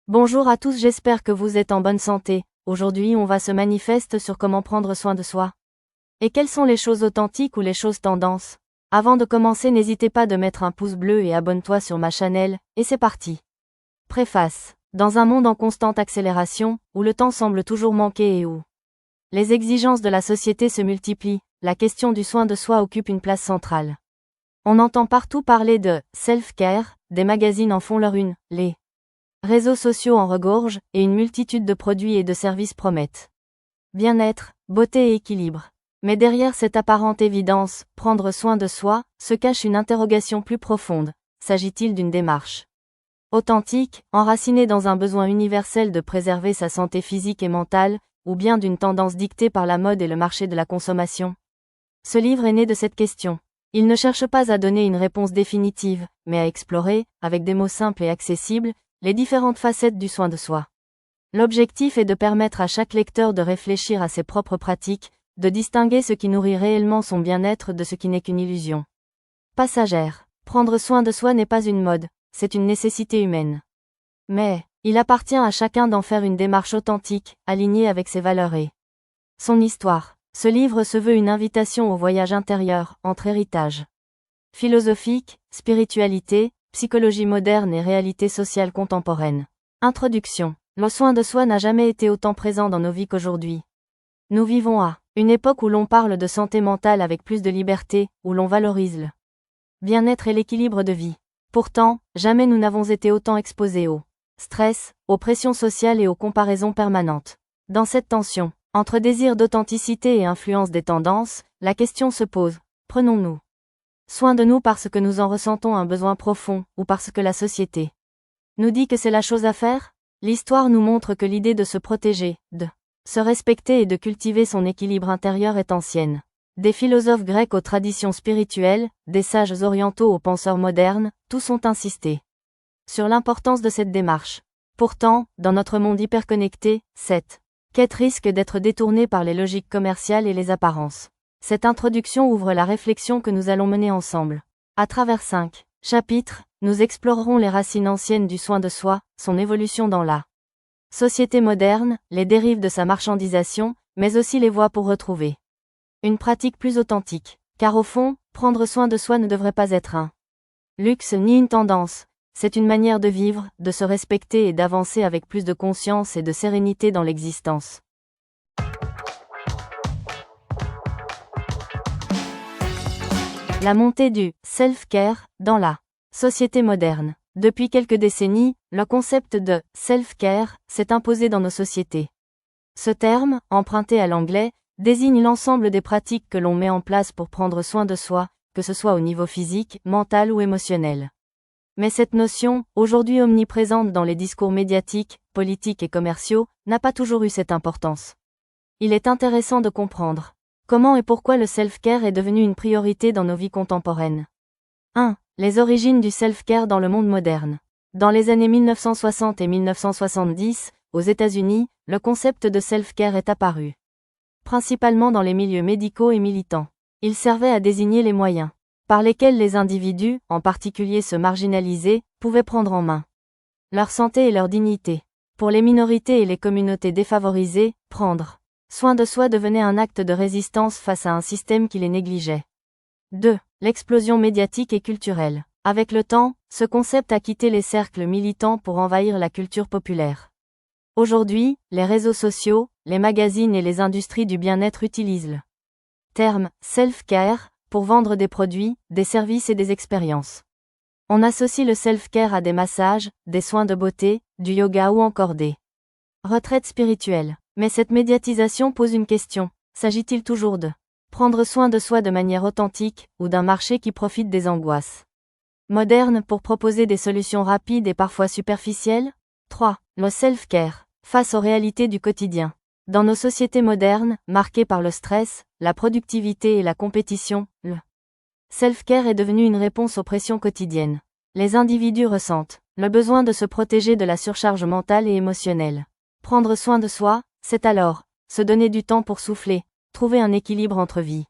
Bonjour à tous, j'espère que vous êtes en bonne santé. Aujourd'hui on va se manifeste sur comment prendre soin de soi. Et quelles sont les choses authentiques ou les choses tendances? Avant de commencer, n'hésitez pas de mettre un pouce bleu et abonne-toi sur ma chaîne, et c'est parti. Préface. Dans un monde en constante accélération, où le temps semble toujours manquer et où les exigences de la société se multiplient, la question du soin de soi occupe une place centrale. On entend partout parler de « self-care », des magazines en font leur une, les réseaux sociaux en regorgent, et une multitude de produits et de services promettent bien-être, beauté et équilibre. Mais derrière cette apparente évidence, prendre soin de soi, se cache une interrogation plus profonde. S'agit-il d'une démarche authentique, enracinée dans un besoin universel de préserver sa santé physique et mentale, ou bien d'une tendance dictée par la mode et le marché de la consommation? Ce livre est né de cette question. Il ne cherche pas à donner une réponse définitive, mais à explorer, avec des mots simples et accessibles, les différentes facettes du soin de soi. L'objectif est de permettre à chaque lecteur de réfléchir à ses propres pratiques, de distinguer ce qui nourrit réellement son bien-être de ce qui n'est qu'une illusion passagère. Prendre soin de soi n'est pas une mode, c'est une nécessité humaine. Mais, il appartient à chacun d'en faire une démarche authentique, alignée avec ses valeurs et son histoire. Ce livre se veut une invitation au voyage intérieur, entre héritage philosophique, spiritualité, psychologie moderne et réalité sociale contemporaine. Introduction. Le soin de soi n'a jamais été autant présent dans nos vies qu'aujourd'hui. Nous vivons à une époque où l'on parle de santé mentale avec plus de liberté, où l'on valorise le bien-être et l'équilibre de vie. Pourtant, jamais nous n'avons été autant exposés au stress, aux pressions sociales et aux comparaisons permanentes. Dans cette tension, entre désir d'authenticité et influence des tendances, la question se pose, prenons-nous soin de nous parce que nous en ressentons un besoin profond, ou parce que la société nous dit que c'est la chose à faire? L'histoire nous montre que l'idée de se protéger, de se respecter et de cultiver son équilibre intérieur est ancienne. Des philosophes grecs aux traditions spirituelles, des sages orientaux aux penseurs modernes, tous ont insisté sur l'importance de cette démarche. Pourtant, dans notre monde hyperconnecté, cette quête risque d'être détournée par les logiques commerciales et les apparences. Cette introduction ouvre la réflexion que nous allons mener ensemble. À travers 5 chapitres, nous explorerons les racines anciennes du soin de soi, son évolution dans la société moderne, les dérives de sa marchandisation, mais aussi les voies pour retrouver une pratique plus authentique. Car au fond, prendre soin de soi ne devrait pas être un luxe ni une tendance, c'est une manière de vivre, de se respecter et d'avancer avec plus de conscience et de sérénité dans l'existence. La montée du self-care dans la société moderne. Depuis quelques décennies, le concept de self-care s'est imposé dans nos sociétés. Ce terme, emprunté à l'anglais, désigne l'ensemble des pratiques que l'on met en place pour prendre soin de soi, que ce soit au niveau physique, mental ou émotionnel. Mais cette notion, aujourd'hui omniprésente dans les discours médiatiques, politiques et commerciaux, n'a pas toujours eu cette importance. Il est intéressant de comprendre comment et pourquoi le self-care est devenu une priorité dans nos vies contemporaines. 1. Les origines du self-care dans le monde moderne. Dans les années 1960 et 1970, aux États-Unis, le concept de self-care est apparu. Principalement dans les milieux médicaux et militants. Il servait à désigner les moyens par lesquels les individus, en particulier ceux marginalisés, pouvaient prendre en main leur santé et leur dignité. Pour les minorités et les communautés défavorisées, prendre soin de soi devenait un acte de résistance face à un système qui les négligeait. 2. L'explosion médiatique et culturelle. Avec le temps, ce concept a quitté les cercles militants pour envahir la culture populaire. Aujourd'hui, les réseaux sociaux, les magazines et les industries du bien-être utilisent le terme « self-care » pour vendre des produits, des services et des expériences. On associe le self-care à des massages, des soins de beauté, du yoga ou encore des retraites spirituelles. Mais cette médiatisation pose une question, s'agit-il toujours de prendre soin de soi de manière authentique, ou d'un marché qui profite des angoisses modernes pour proposer des solutions rapides et parfois superficielles? 3. Le self-care, face aux réalités du quotidien. Dans nos sociétés modernes, marquées par le stress, la productivité et la compétition, le self-care est devenu une réponse aux pressions quotidiennes. Les individus ressentent le besoin de se protéger de la surcharge mentale et émotionnelle. Prendre soin de soi, c'est alors se donner du temps pour souffler, trouver un équilibre entre vie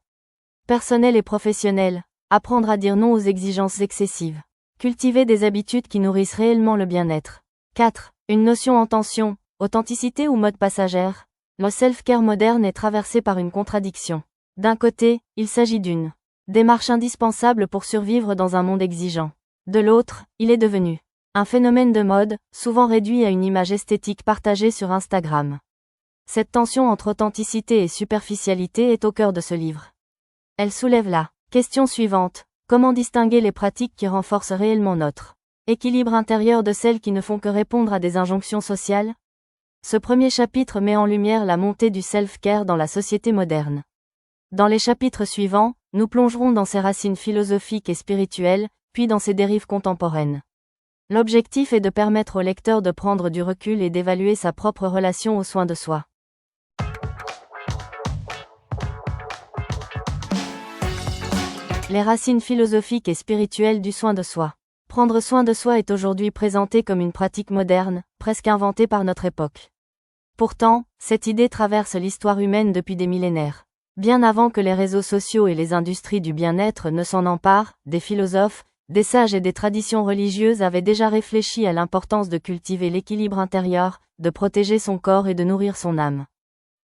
personnelle et professionnelle, apprendre à dire non aux exigences excessives, cultiver des habitudes qui nourrissent réellement le bien-être. 4. Une notion en tension, authenticité ou mode passagère. Le self-care moderne est traversé par une contradiction. D'un côté, il s'agit d'une démarche indispensable pour survivre dans un monde exigeant. De l'autre, il est devenu un phénomène de mode, souvent réduit à une image esthétique partagée sur Instagram. Cette tension entre authenticité et superficialité est au cœur de ce livre. Elle soulève la question suivante: comment distinguer les pratiques qui renforcent réellement notre équilibre intérieur de celles qui ne font que répondre à des injonctions sociales? Ce premier chapitre met en lumière la montée du self-care dans la société moderne. Dans les chapitres suivants, nous plongerons dans ses racines philosophiques et spirituelles, puis dans ses dérives contemporaines. L'objectif est de permettre au lecteur de prendre du recul et d'évaluer sa propre relation aux soins de soi. Les racines philosophiques et spirituelles du soin de soi. Prendre soin de soi est aujourd'hui présenté comme une pratique moderne, presque inventée par notre époque. Pourtant, cette idée traverse l'histoire humaine depuis des millénaires. Bien avant que les réseaux sociaux et les industries du bien-être ne s'en emparent, des philosophes, des sages et des traditions religieuses avaient déjà réfléchi à l'importance de cultiver l'équilibre intérieur, de protéger son corps et de nourrir son âme.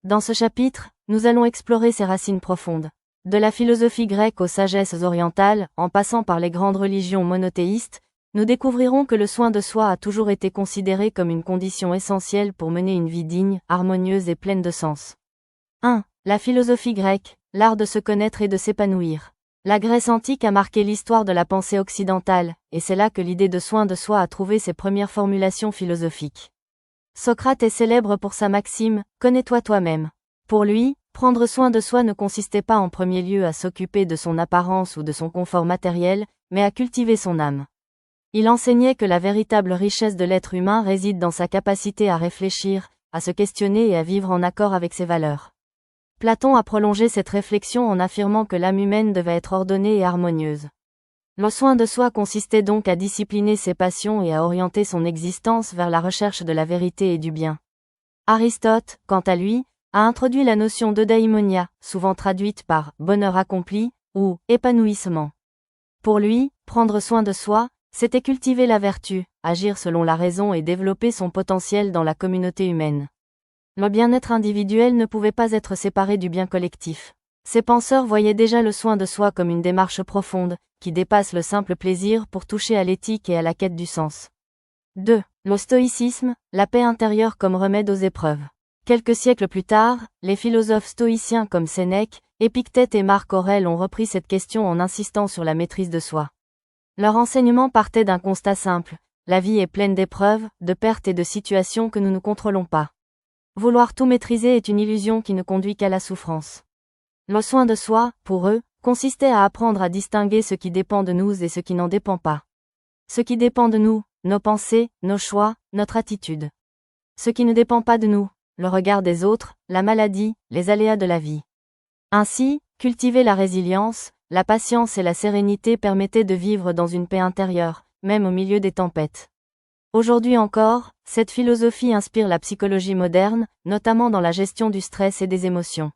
Dans ce chapitre, nous allons explorer ces racines profondes. De la philosophie grecque aux sagesses orientales, en passant par les grandes religions monothéistes, nous découvrirons que le soin de soi a toujours été considéré comme une condition essentielle pour mener une vie digne, harmonieuse et pleine de sens. 1. La philosophie grecque, l'art de se connaître et de s'épanouir. La Grèce antique a marqué l'histoire de la pensée occidentale, et c'est là que l'idée de soin de soi a trouvé ses premières formulations philosophiques. Socrate est célèbre pour sa maxime « Connais-toi toi-même ». Pour lui, prendre soin de soi ne consistait pas en premier lieu à s'occuper de son apparence ou de son confort matériel, mais à cultiver son âme. Il enseignait que la véritable richesse de l'être humain réside dans sa capacité à réfléchir, à se questionner et à vivre en accord avec ses valeurs. Platon a prolongé cette réflexion en affirmant que l'âme humaine devait être ordonnée et harmonieuse. Le soin de soi consistait donc à discipliner ses passions et à orienter son existence vers la recherche de la vérité et du bien. Aristote, quant à lui, a introduit la notion d'eudaimonia, souvent traduite par « bonheur accompli » ou « épanouissement ». Pour lui, prendre soin de soi, c'était cultiver la vertu, agir selon la raison et développer son potentiel dans la communauté humaine. Le bien-être individuel ne pouvait pas être séparé du bien collectif. Ces penseurs voyaient déjà le soin de soi comme une démarche profonde, qui dépasse le simple plaisir pour toucher à l'éthique et à la quête du sens. 2. Le stoïcisme, la paix intérieure comme remède aux épreuves. Quelques siècles plus tard, les philosophes stoïciens comme Sénèque, Épictète et Marc Aurèle ont repris cette question en insistant sur la maîtrise de soi. Leur enseignement partait d'un constat simple: la vie est pleine d'épreuves, de pertes et de situations que nous ne contrôlons pas. Vouloir tout maîtriser est une illusion qui ne conduit qu'à la souffrance. Le soin de soi, pour eux, consistait à apprendre à distinguer ce qui dépend de nous et ce qui n'en dépend pas. Ce qui dépend de nous, nos pensées, nos choix, notre attitude. Ce qui ne dépend pas de nous, le regard des autres, la maladie, les aléas de la vie. Ainsi, cultiver la résilience, la patience et la sérénité permettaient de vivre dans une paix intérieure, même au milieu des tempêtes. Aujourd'hui encore, cette philosophie inspire la psychologie moderne, notamment dans la gestion du stress et des émotions.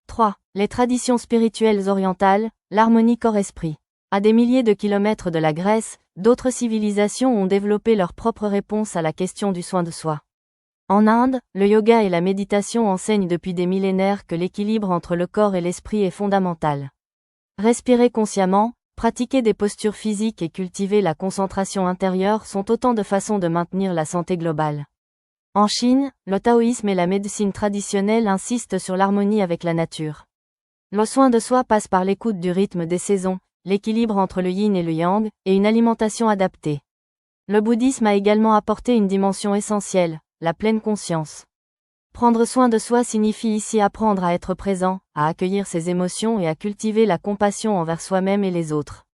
3. Les traditions spirituelles orientales, l'harmonie corps-esprit. À des milliers de kilomètres de la Grèce, d'autres civilisations ont développé leur propre réponse à la question du soin de soi. En Inde, le yoga et la méditation enseignent depuis des millénaires que l'équilibre entre le corps et l'esprit est fondamental. Respirer consciemment, pratiquer des postures physiques et cultiver la concentration intérieure sont autant de façons de maintenir la santé globale. En Chine, le taoïsme et la médecine traditionnelle insistent sur l'harmonie avec la nature. Le soin de soi passe par l'écoute du rythme des saisons, l'équilibre entre le yin et le yang, et une alimentation adaptée. Le bouddhisme a également apporté une dimension essentielle, la pleine conscience. Prendre soin de soi signifie ici apprendre à être présent, à accueillir ses émotions et à cultiver la compassion envers soi-même et les autres.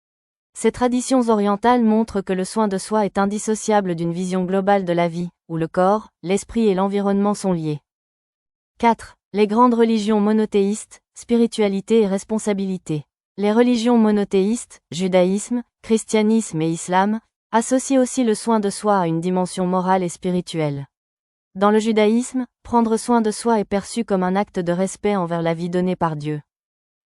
Ces traditions orientales montrent que le soin de soi est indissociable d'une vision globale de la vie, où le corps, l'esprit et l'environnement sont liés. 4. Les grandes religions monothéistes, spiritualité et responsabilité. Les religions monothéistes, judaïsme, christianisme et islam, associent aussi le soin de soi à une dimension morale et spirituelle. Dans le judaïsme, prendre soin de soi est perçu comme un acte de respect envers la vie donnée par Dieu.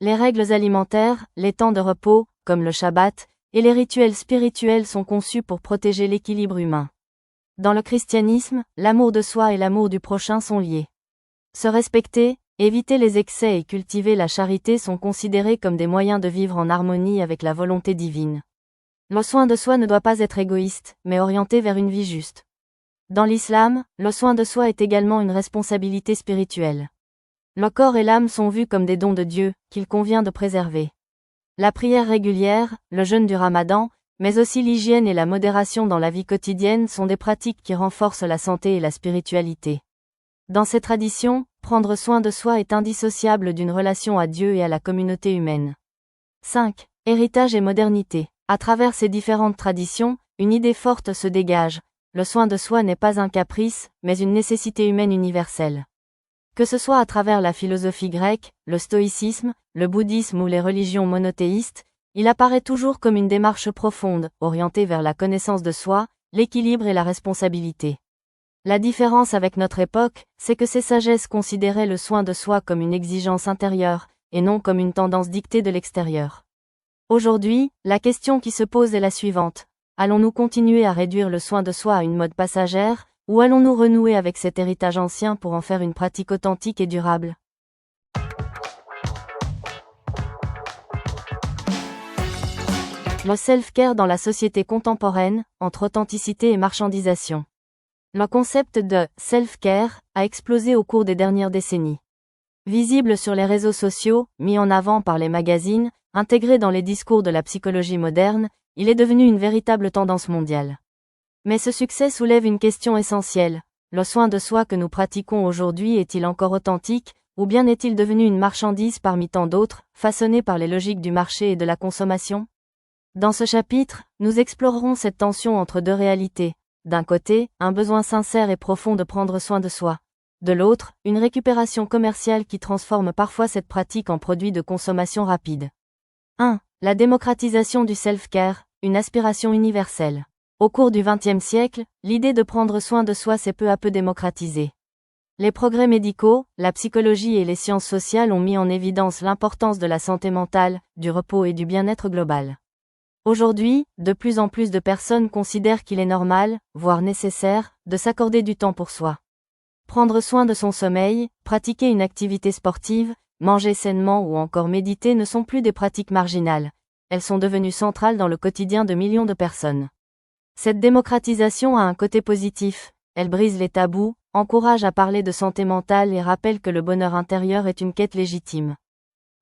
Les règles alimentaires, les temps de repos, comme le Shabbat, et les rituels spirituels sont conçus pour protéger l'équilibre humain. Dans le christianisme, l'amour de soi et l'amour du prochain sont liés. Se respecter, éviter les excès et cultiver la charité sont considérés comme des moyens de vivre en harmonie avec la volonté divine. Le soin de soi ne doit pas être égoïste, mais orienté vers une vie juste. Dans l'islam, le soin de soi est également une responsabilité spirituelle. Le corps et l'âme sont vus comme des dons de Dieu, qu'il convient de préserver. La prière régulière, le jeûne du Ramadan, mais aussi l'hygiène et la modération dans la vie quotidienne sont des pratiques qui renforcent la santé et la spiritualité. Dans ces traditions, prendre soin de soi est indissociable d'une relation à Dieu et à la communauté humaine. 5. Héritage et modernité. À travers ces différentes traditions, une idée forte se dégage. Le soin de soi n'est pas un caprice, mais une nécessité humaine universelle. Que ce soit à travers la philosophie grecque, le stoïcisme, le bouddhisme ou les religions monothéistes, il apparaît toujours comme une démarche profonde, orientée vers la connaissance de soi, l'équilibre et la responsabilité. La différence avec notre époque, c'est que ces sagesses considéraient le soin de soi comme une exigence intérieure, et non comme une tendance dictée de l'extérieur. Aujourd'hui, la question qui se pose est la suivante. Allons-nous continuer à réduire le soin de soi à une mode passagère, ou allons-nous renouer avec cet héritage ancien pour en faire une pratique authentique et durable? Le self-care dans la société contemporaine, entre authenticité et marchandisation. Le concept de « self-care » a explosé au cours des dernières décennies. Visible sur les réseaux sociaux, mis en avant par les magazines, intégré dans les discours de la psychologie moderne, il est devenu une véritable tendance mondiale. Mais ce succès soulève une question essentielle. Le soin de soi que nous pratiquons aujourd'hui est-il encore authentique, ou bien est-il devenu une marchandise parmi tant d'autres, façonnée par les logiques du marché et de la consommation? Dans ce chapitre, nous explorerons cette tension entre deux réalités. D'un côté, un besoin sincère et profond de prendre soin de soi. De l'autre, une récupération commerciale qui transforme parfois cette pratique en produit de consommation rapide. 1. La démocratisation du self-care, une aspiration universelle. Au cours du XXe siècle, l'idée de prendre soin de soi s'est peu à peu démocratisée. Les progrès médicaux, la psychologie et les sciences sociales ont mis en évidence l'importance de la santé mentale, du repos et du bien-être global. Aujourd'hui, de plus en plus de personnes considèrent qu'il est normal, voire nécessaire, de s'accorder du temps pour soi. Prendre soin de son sommeil, pratiquer une activité sportive, manger sainement ou encore méditer ne sont plus des pratiques marginales. Elles sont devenues centrales dans le quotidien de millions de personnes. Cette démocratisation a un côté positif. Elle brise les tabous, encourage à parler de santé mentale et rappelle que le bonheur intérieur est une quête légitime.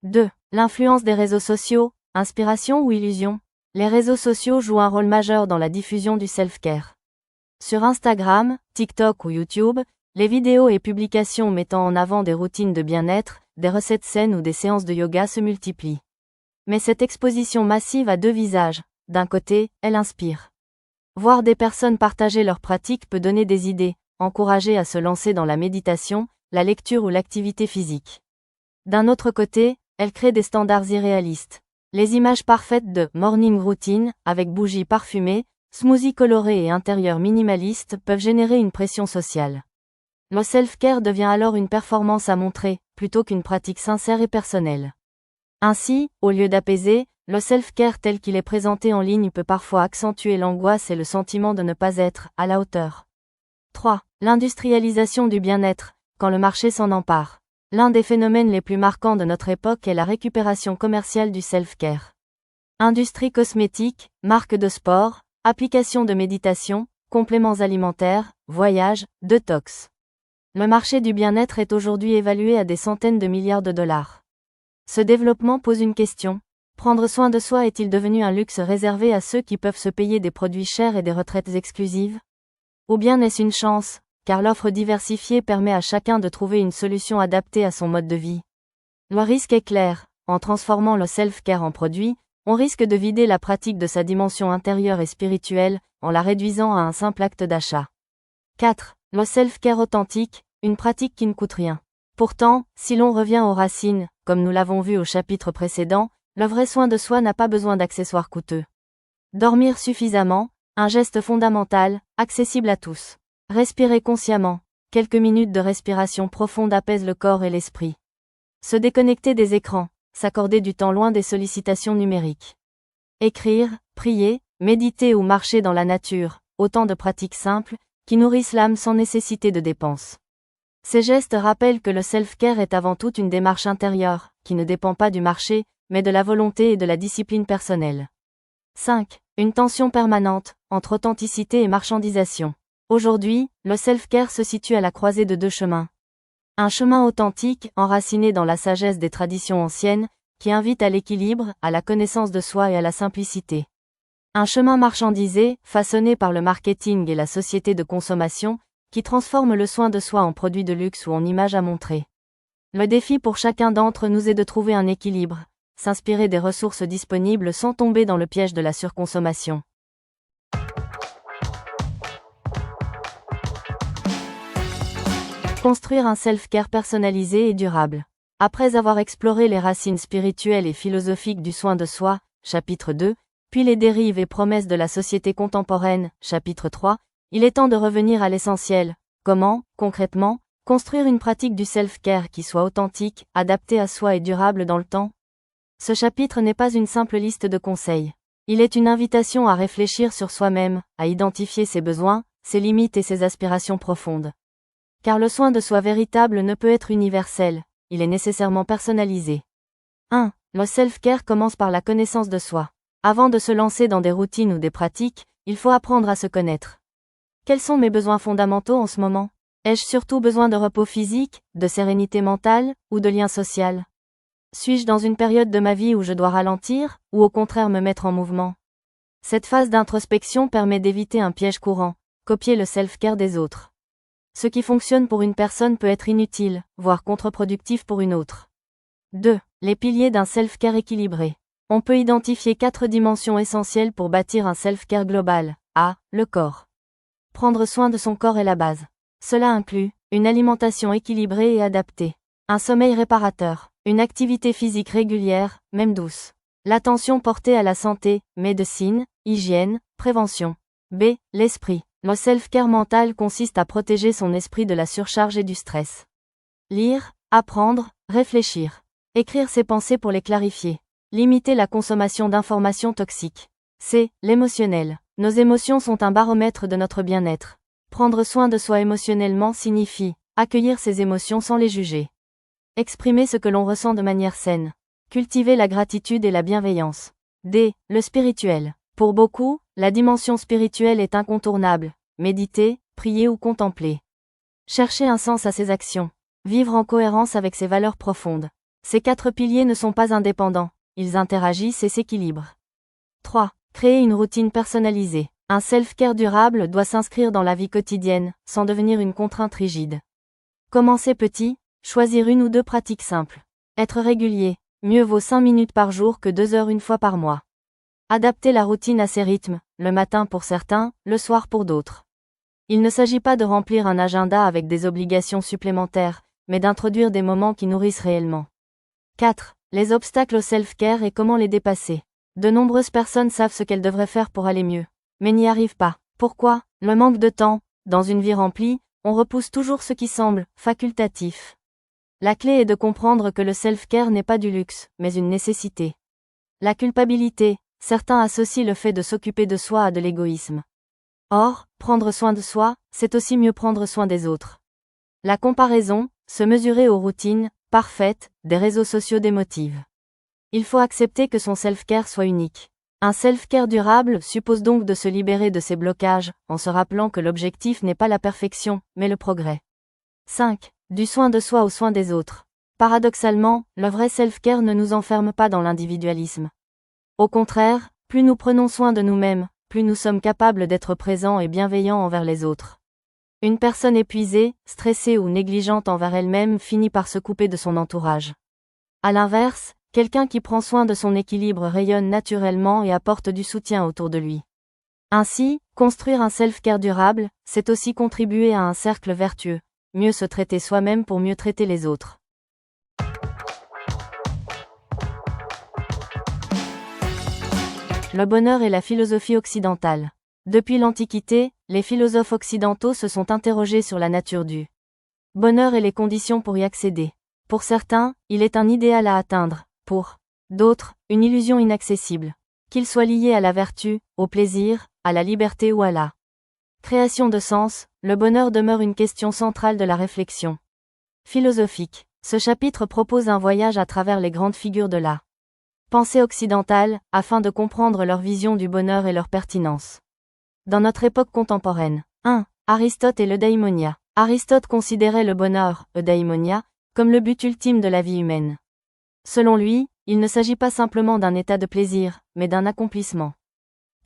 2. L'influence des réseaux sociaux, inspiration ou illusion? Les réseaux sociaux jouent un rôle majeur dans la diffusion du self-care. Sur Instagram, TikTok ou YouTube, les vidéos et publications mettant en avant des routines de bien-être, des recettes saines ou des séances de yoga se multiplient. Mais cette exposition massive a deux visages. D'un côté, elle inspire. Voir des personnes partager leurs pratiques peut donner des idées, encourager à se lancer dans la méditation, la lecture ou l'activité physique. D'un autre côté, elle crée des standards irréalistes. Les images parfaites de « morning routine » avec bougies parfumées, smoothies colorés et intérieurs minimalistes peuvent générer une pression sociale. Le self-care devient alors une performance à montrer, plutôt qu'une pratique sincère et personnelle. Ainsi, au lieu d'apaiser, le self-care tel qu'il est présenté en ligne peut parfois accentuer l'angoisse et le sentiment de ne pas être à la hauteur. 3. L'industrialisation du bien-être, quand le marché s'en empare. L'un des phénomènes les plus marquants de notre époque est la récupération commerciale du self-care. Industrie cosmétique, marques de sport, applications de méditation, compléments alimentaires, voyages, détox. Le marché du bien-être est aujourd'hui évalué à des centaines de milliards de dollars. Ce développement pose une question. Prendre soin de soi est-il devenu un luxe réservé à ceux qui peuvent se payer des produits chers et des retraites exclusives? Ou bien est-ce une chance, car l'offre diversifiée permet à chacun de trouver une solution adaptée à son mode de vie? Le risque est clair. En transformant le self-care en produit, on risque de vider la pratique de sa dimension intérieure et spirituelle, en la réduisant à un simple acte d'achat. 4. Le self-care authentique, une pratique qui ne coûte rien. Pourtant, si l'on revient aux racines, comme nous l'avons vu au chapitre précédent, le vrai soin de soi n'a pas besoin d'accessoires coûteux. Dormir suffisamment, un geste fondamental, accessible à tous. Respirer consciemment, quelques minutes de respiration profonde apaisent le corps et l'esprit. Se déconnecter des écrans, s'accorder du temps loin des sollicitations numériques. Écrire, prier, méditer ou marcher dans la nature, autant de pratiques simples, qui nourrissent l'âme sans nécessité de dépenses. Ces gestes rappellent que le self-care est avant tout une démarche intérieure, qui ne dépend pas du marché, mais de la volonté et de la discipline personnelle. 5. Une tension permanente, entre authenticité et marchandisation. Aujourd'hui, le self-care se situe à la croisée de deux chemins. Un chemin authentique, enraciné dans la sagesse des traditions anciennes, qui invite à l'équilibre, à la connaissance de soi et à la simplicité. Un chemin marchandisé, façonné par le marketing et la société de consommation, qui transforme le soin de soi en produit de luxe ou en image à montrer. Le défi pour chacun d'entre nous est de trouver un équilibre, s'inspirer des ressources disponibles sans tomber dans le piège de la surconsommation. Construire un self-care personnalisé et durable. Après avoir exploré les racines spirituelles et philosophiques du soin de soi, chapitre 2, puis les dérives et promesses de la société contemporaine, chapitre 3, il est temps de revenir à l'essentiel. Comment, concrètement, construire une pratique du self-care qui soit authentique, adaptée à soi et durable dans le temps? Ce chapitre n'est pas une simple liste de conseils. Il est une invitation à réfléchir sur soi-même, à identifier ses besoins, ses limites et ses aspirations profondes. Car le soin de soi véritable ne peut être universel, il est nécessairement personnalisé. 1. Le self-care commence par la connaissance de soi. Avant de se lancer dans des routines ou des pratiques, il faut apprendre à se connaître. Quels sont mes besoins fondamentaux en ce moment? Ai-je surtout besoin de repos physique, de sérénité mentale, ou de lien social? Suis-je dans une période de ma vie où je dois ralentir, ou au contraire me mettre en mouvement? Cette phase d'introspection permet d'éviter un piège courant, copier le self-care des autres. Ce qui fonctionne pour une personne peut être inutile, voire contre-productif pour une autre. 2. Les piliers d'un self-care équilibré. On peut identifier 4 dimensions essentielles pour bâtir un self-care global. A. Le corps. Prendre soin de son corps est la base. Cela inclut une alimentation équilibrée et adaptée, un sommeil réparateur, une activité physique régulière, même douce, l'attention portée à la santé, médecine, hygiène, prévention. B. L'esprit. Le self-care mental consiste à protéger son esprit de la surcharge et du stress. Lire, apprendre, réfléchir. Écrire ses pensées pour les clarifier. Limiter la consommation d'informations toxiques. C. L'émotionnel. Nos émotions sont un baromètre de notre bien-être. Prendre soin de soi émotionnellement signifie accueillir ses émotions sans les juger. Exprimer ce que l'on ressent de manière saine. Cultiver la gratitude et la bienveillance. D. Le spirituel. Pour beaucoup, la dimension spirituelle est incontournable. Méditer, prier ou contempler. Chercher un sens à ses actions. Vivre en cohérence avec ses valeurs profondes. Ces 4 piliers ne sont pas indépendants, ils interagissent et s'équilibrent. 3. Créer une routine personnalisée. Un self-care durable doit s'inscrire dans la vie quotidienne, sans devenir une contrainte rigide. Commencer petit, choisir 1 ou 2 pratiques simples. Être régulier, mieux vaut 5 minutes par jour que 2 heures une fois par mois. Adapter la routine à ses rythmes, le matin pour certains, le soir pour d'autres. Il ne s'agit pas de remplir un agenda avec des obligations supplémentaires, mais d'introduire des moments qui nourrissent réellement. 4. Les obstacles au self-care et comment les dépasser. De nombreuses personnes savent ce qu'elles devraient faire pour aller mieux, mais n'y arrivent pas. Pourquoi? Le manque de temps. Dans une vie remplie, on repousse toujours ce qui semble facultatif. La clé est de comprendre que le self-care n'est pas du luxe, mais une nécessité. La culpabilité. Certains associent le fait de s'occuper de soi à de l'égoïsme. Or, prendre soin de soi, c'est aussi mieux prendre soin des autres. La comparaison, se mesurer aux routines parfaites des réseaux sociaux démotive. Il faut accepter que son self-care soit unique. Un self-care durable suppose donc de se libérer de ses blocages, en se rappelant que l'objectif n'est pas la perfection, mais le progrès. 5. Du soin de soi au soin des autres. Paradoxalement, le vrai self-care ne nous enferme pas dans l'individualisme. Au contraire, plus nous prenons soin de nous-mêmes, plus nous sommes capables d'être présents et bienveillants envers les autres. Une personne épuisée, stressée ou négligente envers elle-même finit par se couper de son entourage. À l'inverse, quelqu'un qui prend soin de son équilibre rayonne naturellement et apporte du soutien autour de lui. Ainsi, construire un self-care durable, c'est aussi contribuer à un cercle vertueux, mieux se traiter soi-même pour mieux traiter les autres. Le bonheur et la philosophie occidentale. Depuis l'Antiquité, les philosophes occidentaux se sont interrogés sur la nature du bonheur et les conditions pour y accéder. Pour certains, il est un idéal à atteindre, pour d'autres, une illusion inaccessible. Qu'il soit lié à la vertu, au plaisir, à la liberté ou à la Création de sens, le bonheur demeure une question centrale de la réflexion philosophique. Ce chapitre propose un voyage à travers les grandes figures de la pensée occidentale, afin de comprendre leur vision du bonheur et leur pertinence dans notre époque contemporaine. 1. Aristote et l'eudaimonia. Aristote considérait le bonheur, eudaimonia, comme le but ultime de la vie humaine. Selon lui, il ne s'agit pas simplement d'un état de plaisir, mais d'un accomplissement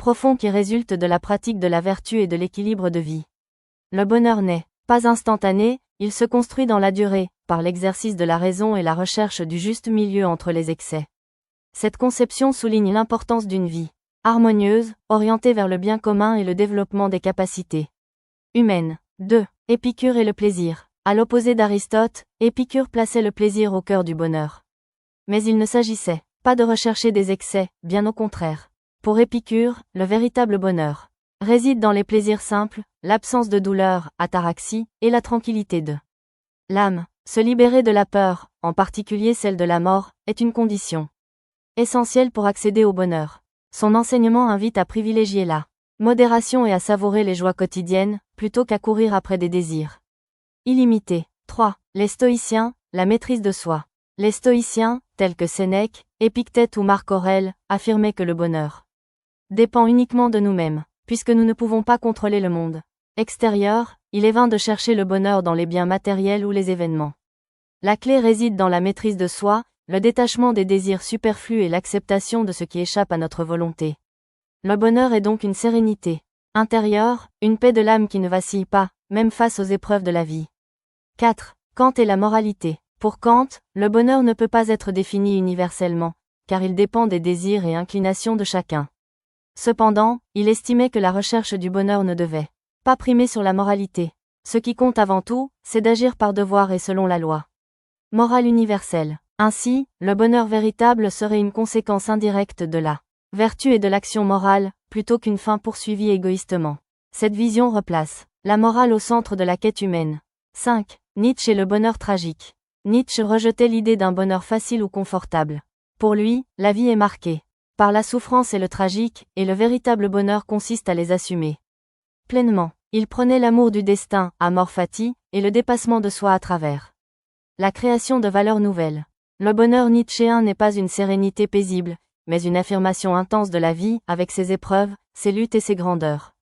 profond qui résulte de la pratique de la vertu et de l'équilibre de vie. Le bonheur n'est pas instantané, il se construit dans la durée, par l'exercice de la raison et la recherche du juste milieu entre les excès. Cette conception souligne l'importance d'une vie harmonieuse, orientée vers le bien commun et le développement des capacités humaines. 2. Épicure et le plaisir. À l'opposé d'Aristote, Épicure plaçait le plaisir au cœur du bonheur. Mais il ne s'agissait pas de rechercher des excès, bien au contraire. Pour Épicure, le véritable bonheur réside dans les plaisirs simples, l'absence de douleur, ataraxie, et la tranquillité de l'âme. Se libérer de la peur, en particulier celle de la mort, est une condition essentielle pour accéder au bonheur. Son enseignement invite à privilégier la modération et à savourer les joies quotidiennes, plutôt qu'à courir après des désirs illimités. 3. Les stoïciens, la maîtrise de soi. Les stoïciens, tels que Sénèque, Épictète ou Marc Aurèle, affirmaient que le bonheur dépend uniquement de nous-mêmes. Puisque nous ne pouvons pas contrôler le monde extérieur, il est vain de chercher le bonheur dans les biens matériels ou les événements. La clé réside dans la maîtrise de soi, le détachement des désirs superflus et l'acceptation de ce qui échappe à notre volonté. Le bonheur est donc une sérénité intérieure, une paix de l'âme qui ne vacille pas, même face aux épreuves de la vie. 4. Kant et la moralité. Pour Kant, le bonheur ne peut pas être défini universellement, car il dépend des désirs et inclinations de chacun. Cependant, il estimait que la recherche du bonheur ne devait pas primer sur la moralité. Ce qui compte avant tout, c'est d'agir par devoir et selon la loi morale universelle. Ainsi, le bonheur véritable serait une conséquence indirecte de la vertu et de l'action morale, plutôt qu'une fin poursuivie égoïstement. Cette vision replace la morale au centre de la quête humaine. 5. Nietzsche et le bonheur tragique. Nietzsche rejetait l'idée d'un bonheur facile ou confortable. Pour lui, la vie est marquée par la souffrance et le tragique, et le véritable bonheur consiste à les assumer pleinement. Il prenait l'amour du destin, amor fati, et le dépassement de soi à travers la création de valeurs nouvelles. Le bonheur nietzschéen n'est pas une sérénité paisible, mais une affirmation intense de la vie, avec ses épreuves, ses luttes et ses grandeurs.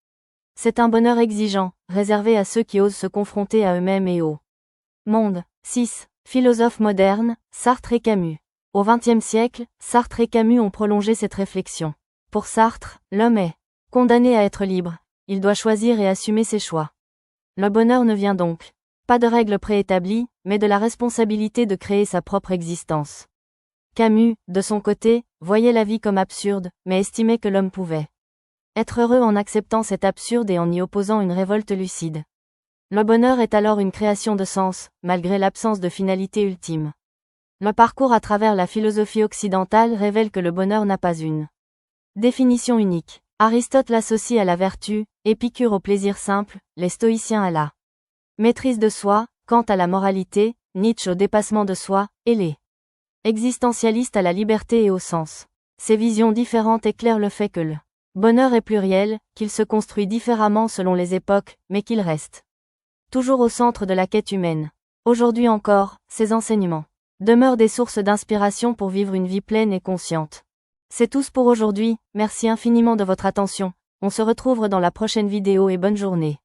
C'est un bonheur exigeant, réservé à ceux qui osent se confronter à eux-mêmes et au monde. 6. Philosophes modernes, Sartre et Camus. Au XXe siècle, Sartre et Camus ont prolongé cette réflexion. Pour Sartre, l'homme est condamné à être libre. Il doit choisir et assumer ses choix. Le bonheur ne vient donc pas de règles préétablies, mais de la responsabilité de créer sa propre existence. Camus, de son côté, voyait la vie comme absurde, mais estimait que l'homme pouvait être heureux en acceptant cet absurde et en y opposant une révolte lucide. Le bonheur est alors une création de sens, malgré l'absence de finalité ultime. Le parcours à travers la philosophie occidentale révèle que le bonheur n'a pas une définition unique. Aristote l'associe à la vertu, Épicure au plaisir simple, les stoïciens à la maîtrise de soi, Kant à la moralité, Nietzsche au dépassement de soi, et les existentialistes à la liberté et au sens. Ces visions différentes éclairent le fait que le bonheur est pluriel, qu'il se construit différemment selon les époques, mais qu'il reste toujours au centre de la quête humaine. Aujourd'hui encore, ces enseignements demeurent des sources d'inspiration pour vivre une vie pleine et consciente. C'est tout pour aujourd'hui, merci infiniment de votre attention, on se retrouve dans la prochaine vidéo et bonne journée.